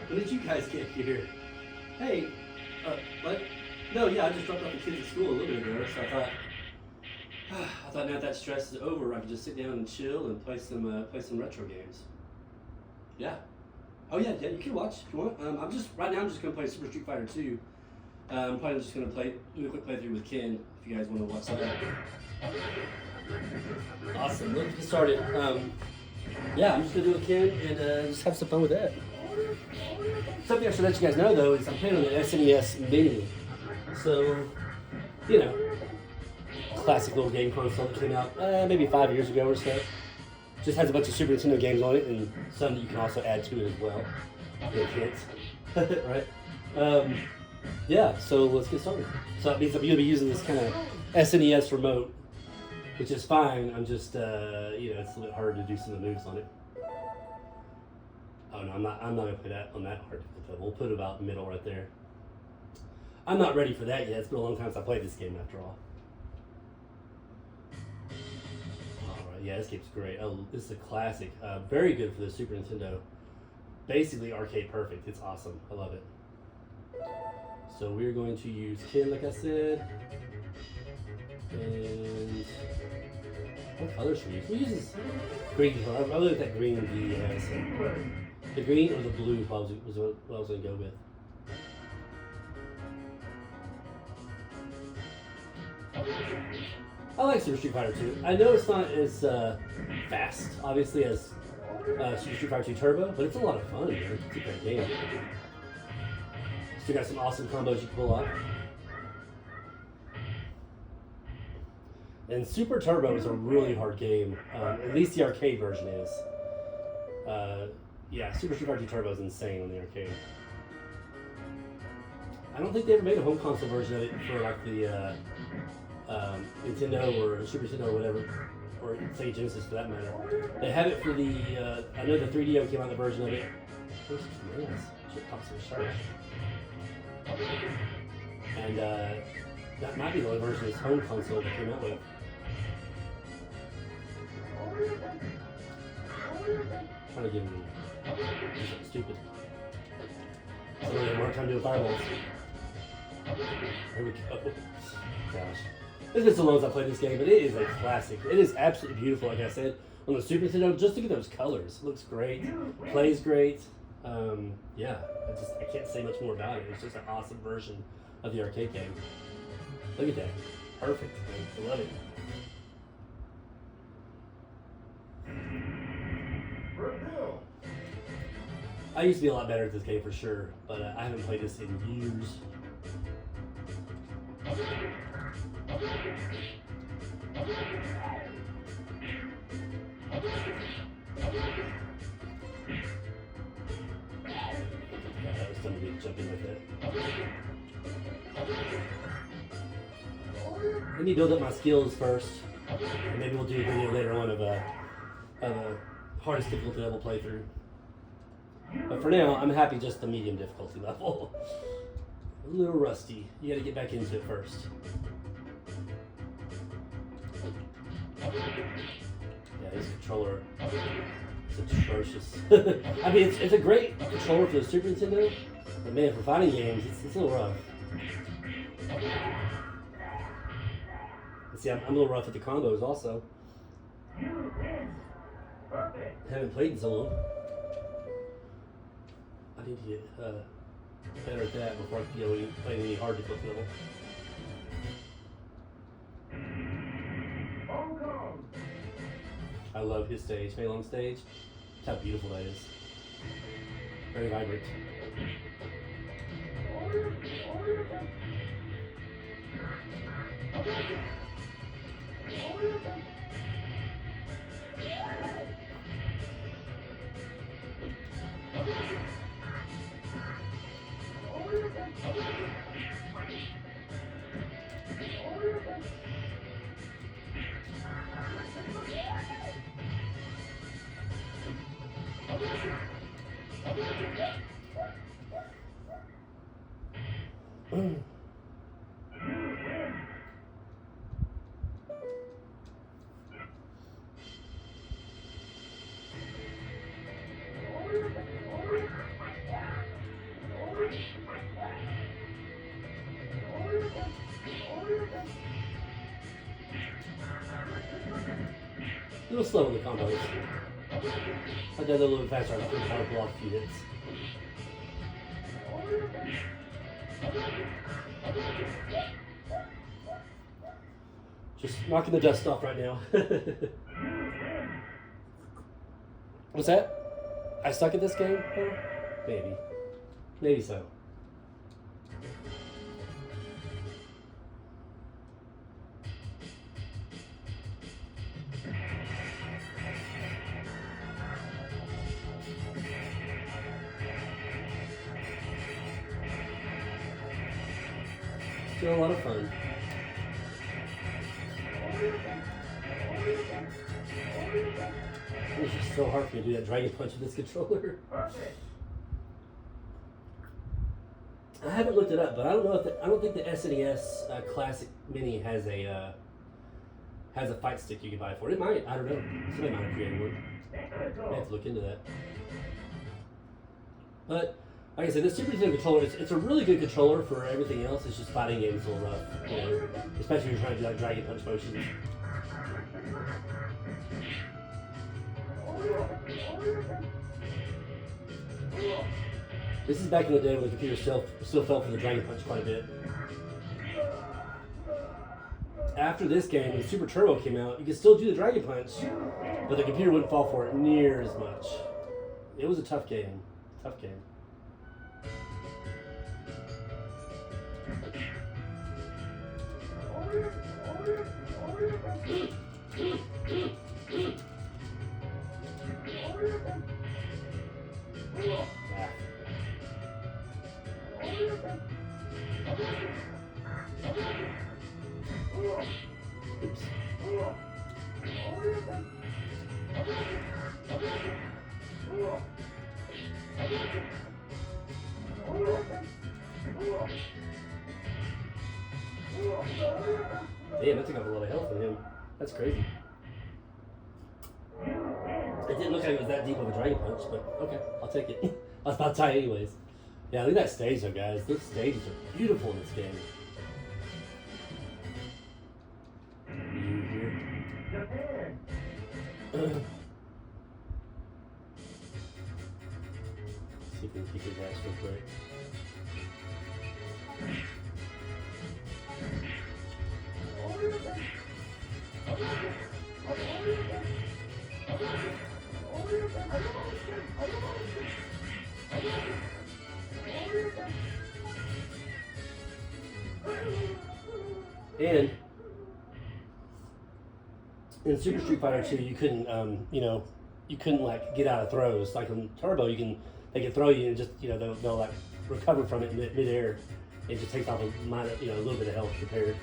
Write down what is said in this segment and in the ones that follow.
When did you guys get here? Hey, what? No, yeah, I just dropped off the kids at school a little bit ago, so I thought now that stress is over, I could just sit down and chill and play some retro games. Yeah. Oh yeah, you can watch if you want. Right now I'm just gonna play Super Street Fighter 2. I'm probably just gonna do a quick playthrough with Ken if you guys want to watch that. Awesome. Let's get started. Yeah, I'm just gonna do it with Ken and just have some fun with that. Something I should let you guys know though is I'm playing on the SNES Mini. So, you know, classic little game console that came out maybe 5 years ago or so. Just has a bunch of Super Nintendo games on it and some that you can also add to it as well. Little kids, right? Yeah, so let's get started. So that means I'm gonna be using this kind of SNES remote, which is fine. I'm just, you know, it's a little bit hard to do some of the moves on it. Oh no, I'm not gonna play that on that hard difficulty level. We'll put it about middle right there. I'm not ready for that yet. It's been a long time since I played this game after all. Alright, yeah, this game's great. Oh, this is a classic. Very good for the Super Nintendo. Basically arcade perfect. It's awesome. I love it. So we're going to use Ken, like I said. And what color should we use? We use this green color. I really like that green he has. The green or the blue was what I was going to go with. I like Super Street Fighter 2. I know it's not as fast, obviously, as Super Street Fighter 2 Turbo, but it's a lot of fun, man. It's a great game. Still got some awesome combos you can pull off. And Super Turbo is a really hard game. At least the arcade version is. Yeah, Super Street Fighter 2 Turbo is insane on the arcade. I don't think they ever made a home console version of it for like the Nintendo or Super Nintendo or whatever, or Sega Genesis for that matter. They have it for the, I know the 3DO came out the version of it. Should pop some sharks. And that might be the only version of this home console that came out with. I'm trying to give him something stupid. Somebody had more time doing fireballs. There we go. Gosh. It's been so long since I played this game, but it is a classic. It is absolutely beautiful, like I said. On the Super Nintendo, just look at those colors. It looks great. Plays great. Yeah, I can't say much more about it. It's just an awesome version of the arcade game. Look at that. Perfect. I love it. I used to be a lot better at this game for sure, but I haven't played this in years. Yeah, that was dumb to be jumping like that. Let me build up my skills first, and maybe we'll do a video later on of a hardest difficulty level playthrough. But for now, I'm happy just the medium difficulty level. A little rusty. You gotta get back into it first. Yeah, this controller is atrocious. I mean, it's a great controller for the Super Nintendo, but man, for fighting games, it's a little rough. See, I'm a little rough at the combos also. Haven't played in so long. I need to get better at that before I can go play any hard difficulty level. I love his stage, Mei Long's stage. Look how beautiful that is. Very vibrant. A little slow in the combos. I did a little bit faster. I can try to block a few hits. Just knocking the dust off right now. What's that? I suck at this game? Maybe. Maybe so. Still a lot of fun. It's just so hard for me to do that Dragon Punch with this controller. I haven't looked it up, but I don't know if I don't think the SNES Classic Mini has a fight stick you can buy for it. It might. I don't know. Somebody might have created one. I have to look into that. But like I said, this Super Nintendo controller, it's a really good controller for everything else. It's just fighting games a little rough, you know, especially if you're trying to do like Dragon Punch motions. This is back in the day when the computer still fell for the Dragon Punch quite a bit. After this game, when Super Turbo came out, you could still do the Dragon Punch, but the computer wouldn't fall for it near as much. It was a tough game. Tough game. Oops. Damn, that took off a lot of health from him. That's crazy. It didn't look like it was that deep of a Dragon Punch, but okay, I'll take it. I was about to die anyways. Yeah, look at that stage though, guys. Those stages are beautiful in this game. See if we can kick his ass real quick. And in Super Street Fighter 2, you couldn't, you couldn't like get out of throws. Like in Turbo, they can throw you and just, they'll like recover from it in midair. It just takes off a little bit of health repaired.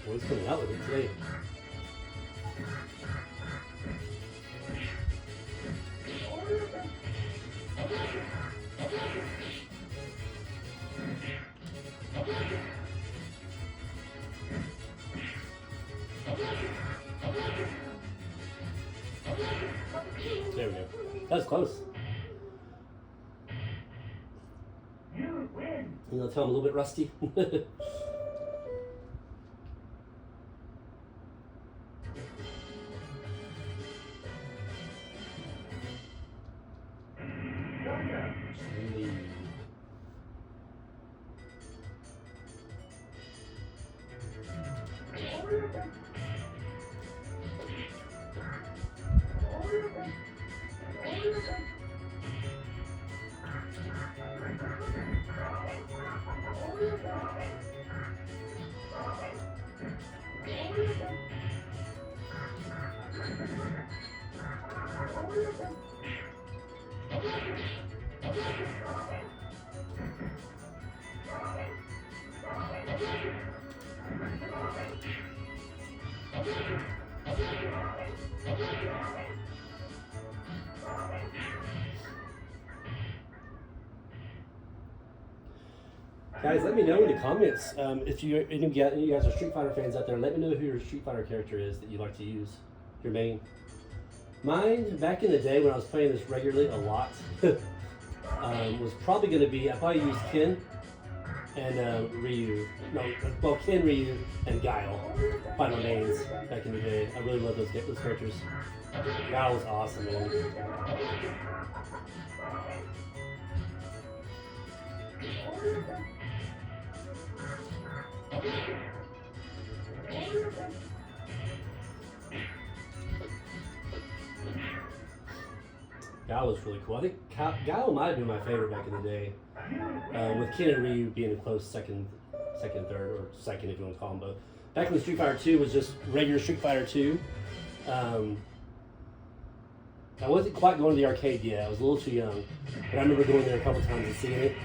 Well, he's coming out with it today. There we go. That was close. You know, tell him a little bit rusty. Guys, let me know in the comments if you guys are Street Fighter fans out there. Let me know who your Street Fighter character is that you like to use, your main. Mine, back in the day when I was playing this regularly a lot, was probably going to be, I probably used Ken and Ryu. No, well, Ken, Ryu, and Guile. Final names back in the day. I really love those characters. Guile was awesome, man. Guile was really cool. I think Guile might have been my favorite back in the day, with Ken and Ryu being a close second, third, or second if you want to call them both. Back when Street Fighter 2 was just regular Street Fighter 2, I wasn't quite going to the arcade yet. I was a little too young, but I remember going there a couple times and seeing it.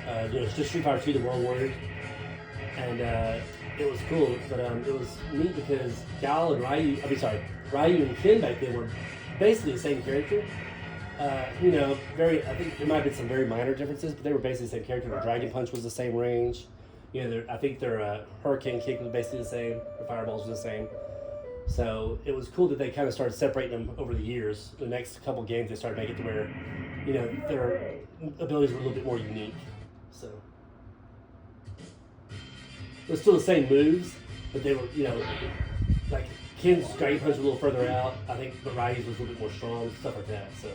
It's just Street Fighter 2, the World Warriors, and it was cool. But it was neat because Ryu and Ken back then were basically the same character. I think there might have been some very minor differences, but they were basically the same character. The Dragon Punch was the same range. I think their Hurricane Kick was basically the same. The Fireballs was the same. So it was cool that they kind of started separating them over the years. The next couple games, they started making it to where, their abilities were a little bit more unique. So it was still the same moves, but they were, like Ken's Dragon Punch was a little further out. I think but Ryu's was a little bit more strong, stuff like that. So.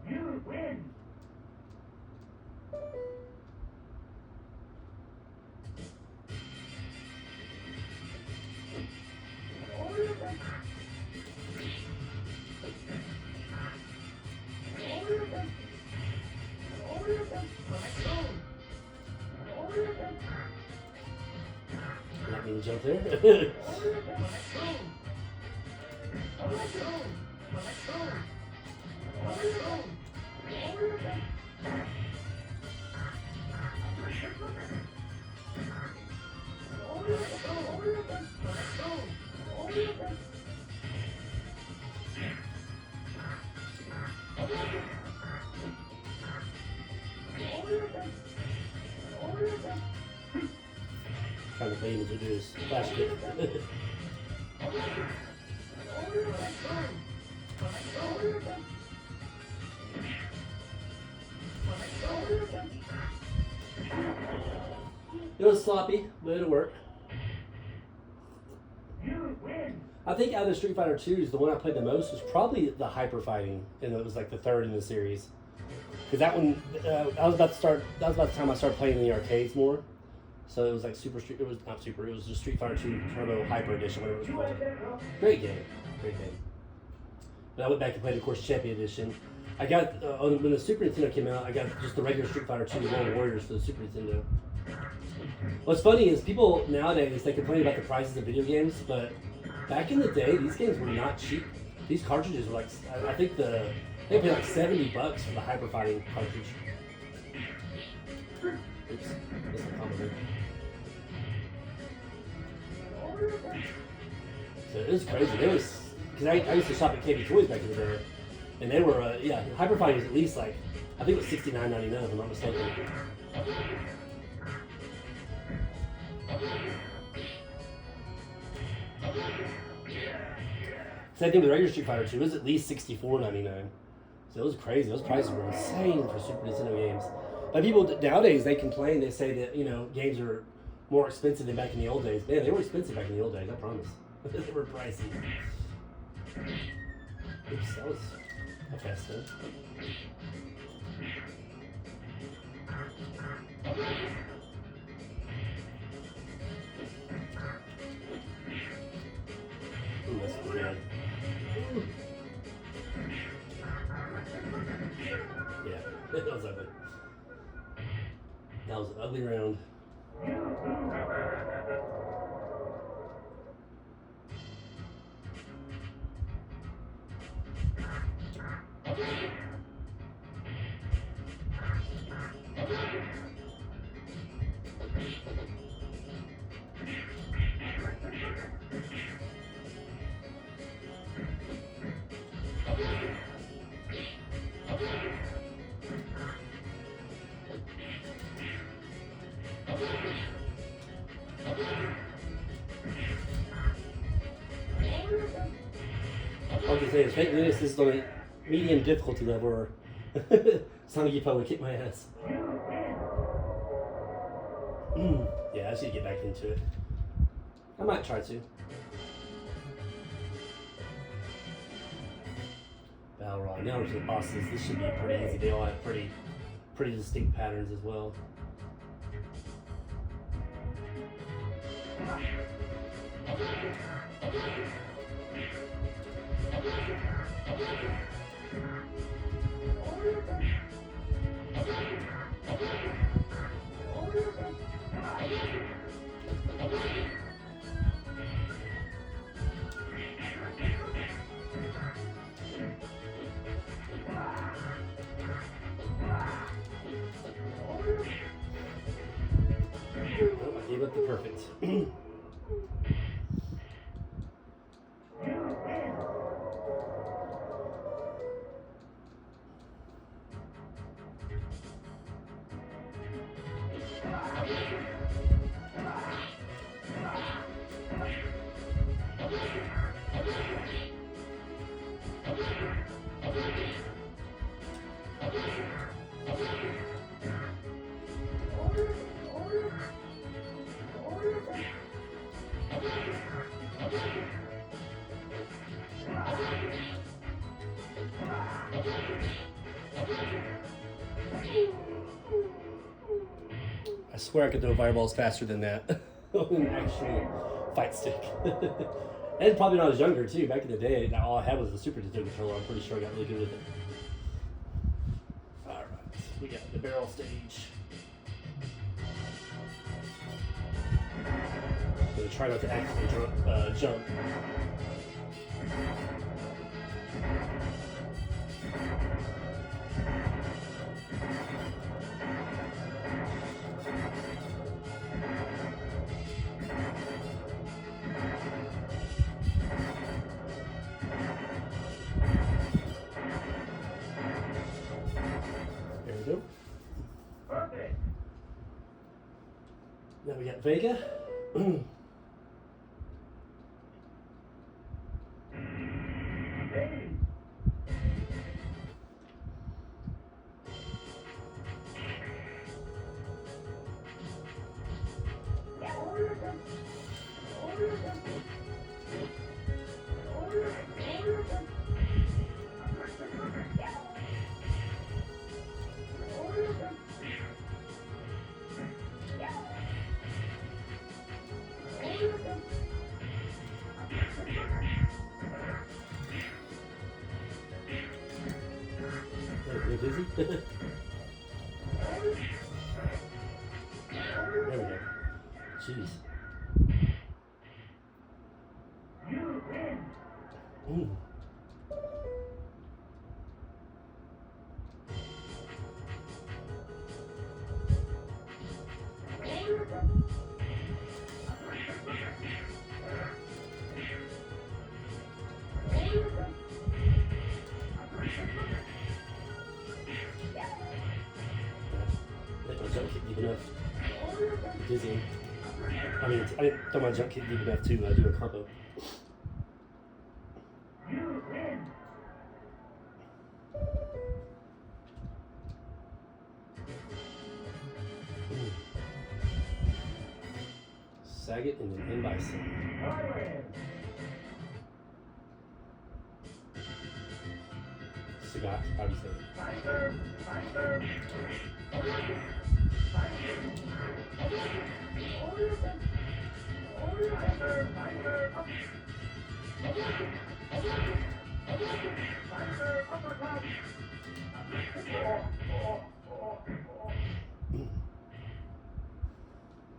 You win. Not mean to jump there. Trying to play him to do his flash kick. It was sloppy, but it'll work. I think out of the Street Fighter 2s, the one I played the most was probably the hyper fighting, and it was like the third in the series. Because that one, that was about the time I started playing in the arcades more. So it was like it was just Street Fighter 2 Turbo Hyper Edition, whatever it was called. Great game. But I went back and played, of course, Champion Edition. I got, when the Super Nintendo came out, I got just the regular Street Fighter 2 World Warriors for the Super Nintendo. What's funny is people nowadays, they complain about the prices of video games, but back in the day, these games were not cheap. These cartridges were like, I think they paid like $70 for the Hyper Fighting cartridge. Oops, that's a comment. So it was crazy. Because I used to shop at KB Toys back in the day, and they were, Hyper Fighting was at least like, I think it was $69.99 if I'm not mistaken. Same thing with regular Street Fighter 2. It was at least $64.99. So it was crazy. Those prices were insane for Super Nintendo games. But people nowadays, they complain. They say that, you know, games are more expensive than back in the old days. Man, they were expensive back in the old days, I promise. They were pricey. Oops, that was a fast step. Ooh, that's bad. Yeah, that was ugly. That was an ugly round. I was just saying, thank goodness this is on a medium difficulty level, or some of you probably kick my ass. Yeah, I should get back into it. I might try to. Battle Royale. Now we're to the bosses. This should be pretty easy. They all have pretty distinct patterns as well. Oh, I gave up the perfect. I swear I could throw fireballs faster than that on an actual fight stick. And probably when I was younger too. Back in the day, all I had was the Super Nintendo controller. I'm pretty sure I got really good with it. Alright, we got the barrel stage. I'm gonna try not to accidentally jump. There we go. Perfect. Now we got Vega. Busy? There we go. Jeez. Ooh. Jump kick deep enough. Dizzy. I mean, I didn't throw my jump kick deep enough to do a combo. Saget and then M. Bison. Sagat, how do you say it?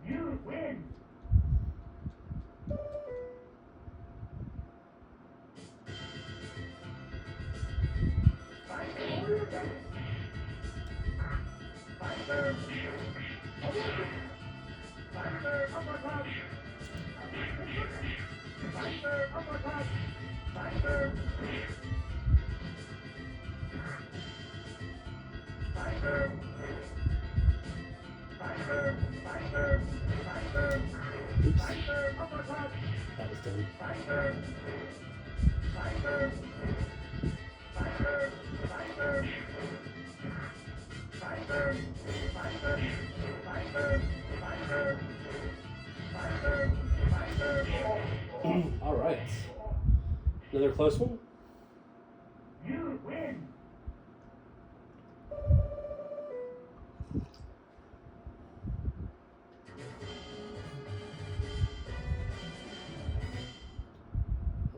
You win. Oops. That was done. All right. Another close one. You win. All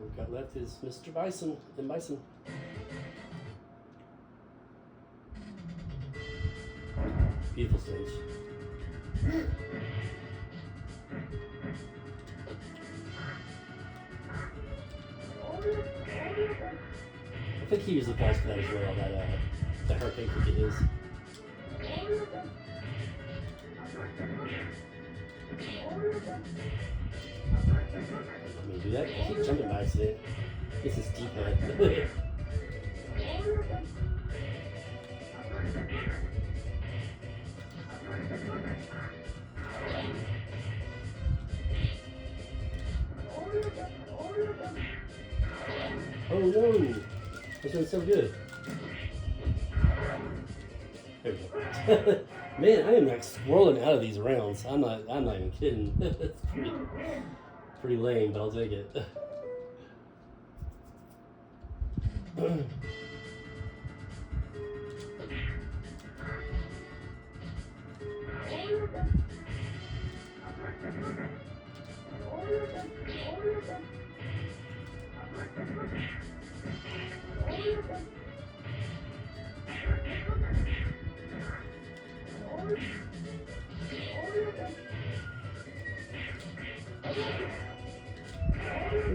we've got left is Mr. Bison and Bison. Beautiful stage. I think he used the pulse for that as well, that hurricane kick it is. I mean, do that. Keep jumping by accident. This is deep head. Oh no! This one's so good. There we go. Man, I am like swirling out of these rounds. I'm not even kidding. It's pretty lame, but I'll take it.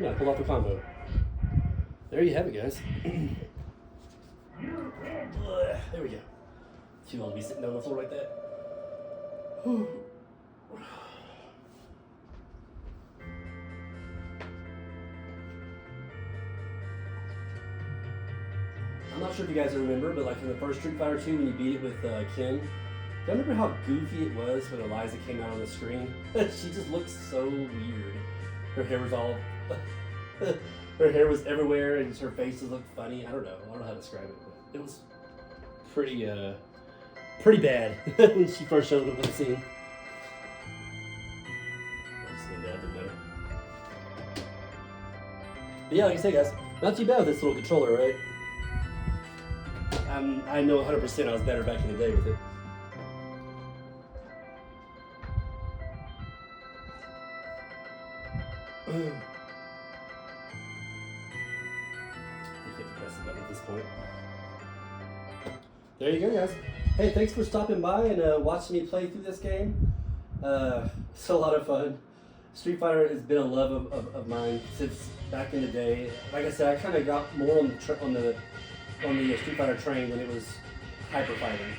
Yeah, pull off the combo. There you have it, guys. There we go. Too old to be sitting on the floor like that. I'm not sure if you guys remember, but like in the first Street Fighter 2 when you beat it with Ken, do you remember how goofy it was when Eliza came out on the screen? She just looked so weird. Her hair was all... her hair was everywhere and her faces looked funny. I don't know how to describe it, but it was pretty bad when she first showed up on the scene. I just need that, better. But yeah, like I say, guys, not too bad with this little controller, right? I know 100% I was better back in the day with it. I think you have to press the button at this point. There you go, guys. Hey, thanks for stopping by and watching me play through this game. It's a lot of fun. Street Fighter has been a love of mine since back in the day. Like I said, I kind of got more on the Street Fighter train when it was Hyper Fighting.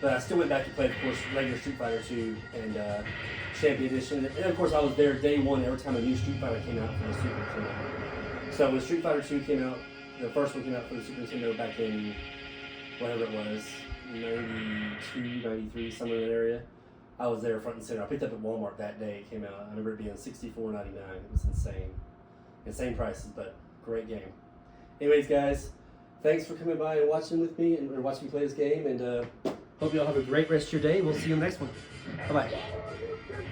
But I still went back to play, of course, regular Street Fighter 2 and Champion Edition. And of course, I was there day one every time a new Street Fighter came out for the Super Nintendo. So when Street Fighter 2 came out, the first one came out for the Super Nintendo back in whatever it was, 92, 93, somewhere in that area. I was there front and center. I picked up at Walmart that day it came out. I remember it being $64.99. It was insane. Insane prices, but great game. Anyways, guys, thanks for coming by and watching with me and watching me play this game. And hope you all have a great rest of your day. We'll see you in the next one. Bye-bye.